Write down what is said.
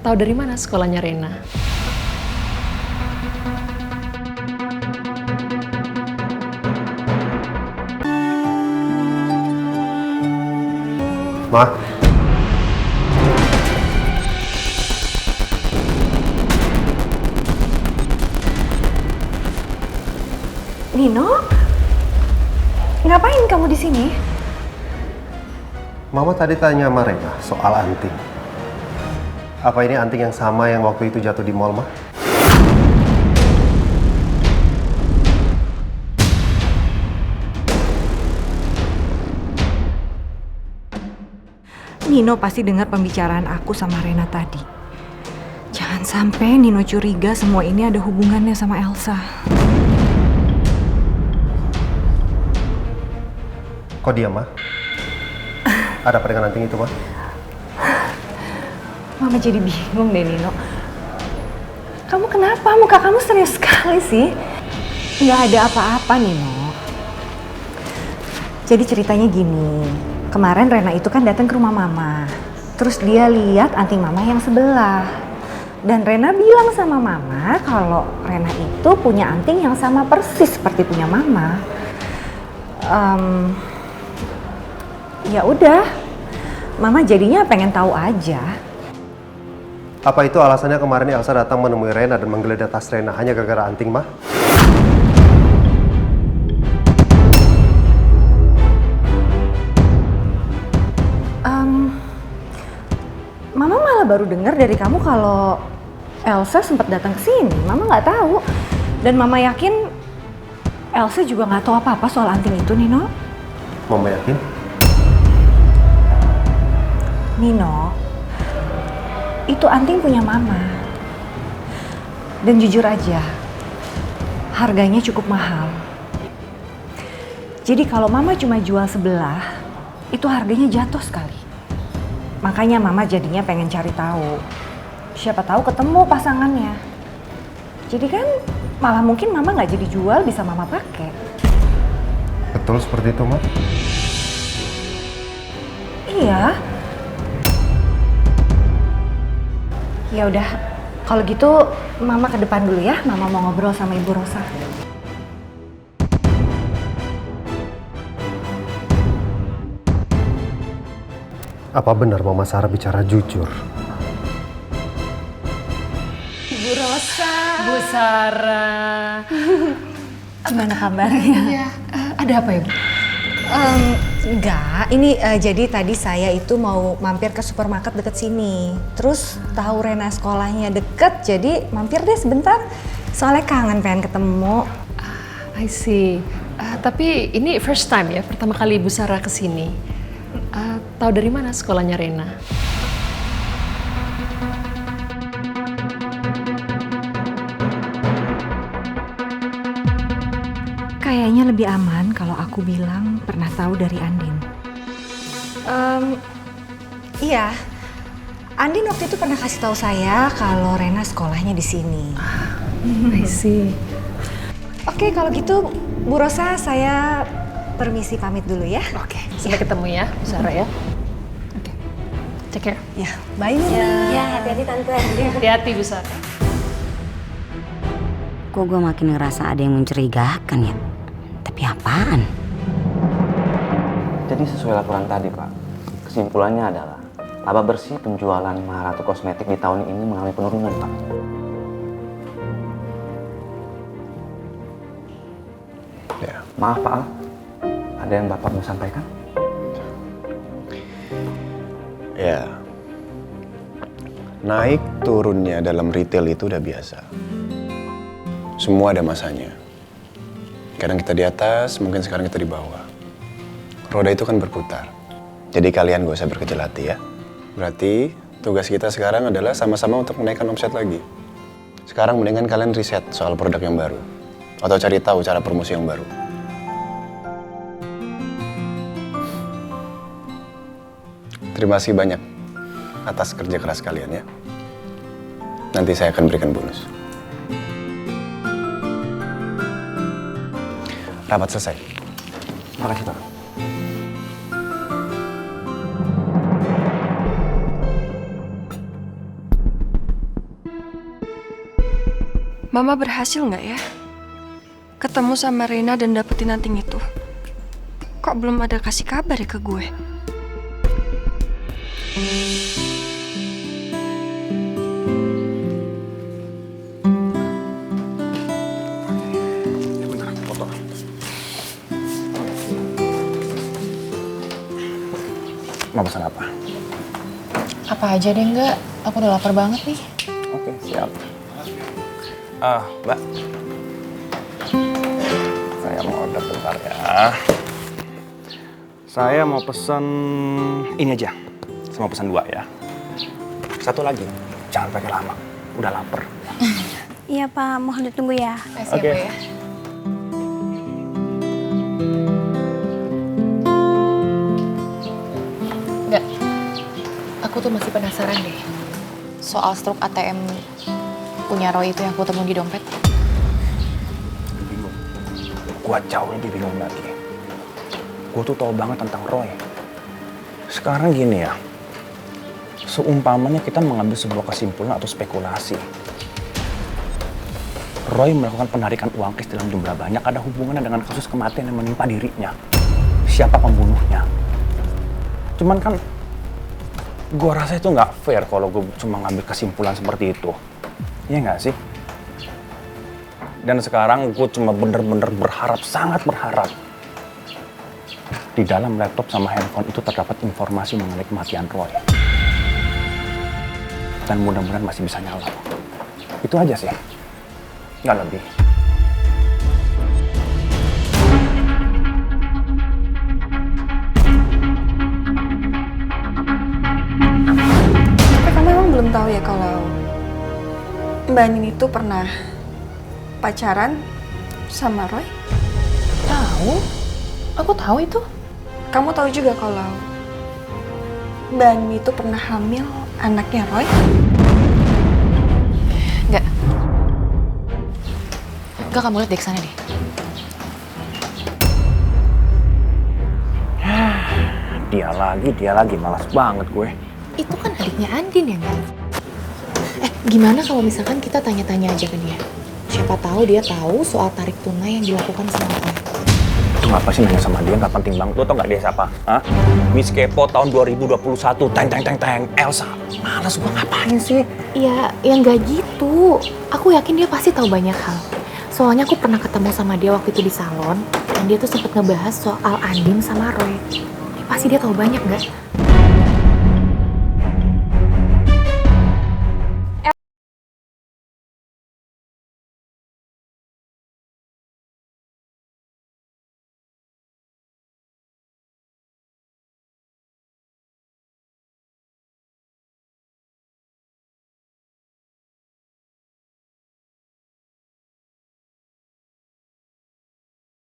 Tahu dari mana sekolahnya Rena? Ma. Nino, ngapain kamu di sini? Mama tadi tanya sama Rena soal anting. Apa ini anting yang sama yang waktu itu jatuh di mall, Ma? Nino pasti dengar pembicaraan aku sama Rena tadi. Jangan sampai Nino curiga semua ini ada hubungannya sama Elsa. Kok diam, Ma? Ada apa dengan anting itu, Ma? Mama jadi bingung deh, Nino. Kamu kenapa? Muka kamu serius sekali sih. Nggak ada apa-apa, Nino. Jadi ceritanya gini. Kemarin Rena itu kan datang ke rumah Mama. Terus dia lihat anting Mama yang sebelah. Dan Rena bilang sama Mama kalau Rena itu punya anting yang sama persis seperti punya Mama. Ya udah, Mama jadinya pengen tahu aja. Apa itu alasannya kemarin Elsa datang menemui Rena dan menggeledah tas Rena hanya gara-gara anting, Ma? Mama malah baru dengar dari kamu kalau Elsa sempat datang ke sini. Mama nggak tahu. Dan Mama yakin Elsa juga nggak tahu apa-apa soal anting itu, Nino. Mama yakin? Nino, itu anting punya Mama. Dan jujur aja, harganya cukup mahal. Jadi kalau Mama cuma jual sebelah, itu harganya jatuh sekali. Makanya Mama jadinya pengen cari tahu. Siapa tahu ketemu pasangannya. Jadi kan malah mungkin Mama nggak jadi jual, bisa Mama pakai. Betul seperti itu, Ma? Iya. Ya udah, kalau gitu Mama ke depan dulu ya. Mama mau ngobrol sama Ibu Rosa. Apa benar Mama Sarah bicara jujur? Ibu Rosa. Bu Sarah. Gimana kabarnya? Iya, ada apa ya, Bu? Enggak, ini jadi tadi saya itu mau mampir ke supermarket deket sini. Terus tahu Rena sekolahnya deket, jadi mampir deh sebentar. Soalnya kangen pengen ketemu. I see. Tapi ini first time ya, pertama kali Bu Sarah kesini. Tahu dari mana sekolahnya Rena? Kayaknya lebih aman kalau aku bilang pernah tahu dari Andin. Iya, Andin waktu itu pernah kasih tahu saya kalau Rena sekolahnya di sini. I see. Oke, kalau gitu Bu Rosa saya permisi pamit dulu ya. Oke, sampai ketemu ya, Bu Sarah ya. Oke, take care. Ya, bye Nina. Ya, hati-hati Tante. Hati-hati, Bu Sarah. Kok gue makin ngerasa ada yang mencurigakan ya? Tapi apaan? Jadi sesuai laporan tadi, Pak. Kesimpulannya adalah laba bersih penjualan Maharatu Kosmetik di tahun ini mengalami penurunan, Pak. Ya. Maaf, Pak Al. Ada yang Bapak mau sampaikan? Ya, naik turunnya dalam retail itu udah biasa. Semua ada masanya. Kadang kita di atas, mungkin sekarang kita di bawah. Roda itu kan berputar. Jadi kalian gak usah berkecil hati ya. Berarti tugas kita sekarang adalah sama-sama untuk menaikkan omset lagi. Sekarang mendingan kalian riset soal produk yang baru. Atau cari tahu cara promosi yang baru. Terima kasih banyak atas kerja keras kalian ya. Nanti saya akan berikan bonus. Rapat selesai. Terima kasih, Pak. Mama berhasil nggak ya? Ketemu sama Reina dan dapetin anting itu. Kok belum ada kasih kabar ya ke gue? Mau pesan apa? Apa aja deh enggak, aku udah lapar banget nih. Oke, siap. Mbak. Saya mau order bentar ya. Saya mau pesan ini aja. Saya mau pesan 2 ya. Satu lagi, jangan pakai lama. Udah lapar. Iya Pak, mohon ditunggu ya. Kasih Oke. ya. Enggak, aku tuh masih penasaran deh. Soal struk ATM punya Roy itu yang aku temuin di dompet. Bingung. Gua jauh lebih bingung lagi. Gua tuh tahu banget tentang Roy. Sekarang gini ya. Seumpamanya kita mengambil sebuah kesimpulan atau spekulasi. Roy melakukan penarikan uang cash dalam jumlah banyak ada hubungannya dengan kasus kematian yang menimpa dirinya. Siapa pembunuhnya? Cuman kan gua rasa itu nggak fair kalau gue cuma ngambil kesimpulan seperti itu. Iya nggak sih? Dan sekarang gue cuma bener-bener berharap, sangat berharap di dalam laptop sama handphone itu terdapat informasi mengenai kematian Roy. Dan mudah-mudahan masih bisa nyala. Itu aja sih. Nggak lebih. Tapi kamu emang belum tahu ya kalau Mbak Anin itu pernah pacaran sama Roy? Tahu? Aku tahu itu. Kamu tahu juga kalau Mbak Anin itu pernah hamil anaknya Roy? Enggak. Enggak, kamu lihat deh kesana deh. Dia lagi, malas banget gue. Itu kan adiknya Andin ya, Mbak? Gimana kalau misalkan kita tanya-tanya aja ke dia? Siapa tahu dia tahu soal tarik tunai yang dilakukan sama Roy. Itu ngapa sih nanya sama dia, nggak penting banget. Lo tau nggak dia siapa? Hah? Miss Kepo tahun 2021, teng. Elsa. Malas gue ngapain sih? Ya, yang nggak gitu. Aku yakin dia pasti tahu banyak hal. Soalnya aku pernah ketemu sama dia waktu itu di salon, dan dia tuh sempat ngebahas soal Andin sama Roy. Pasti dia tahu banyak, nggak?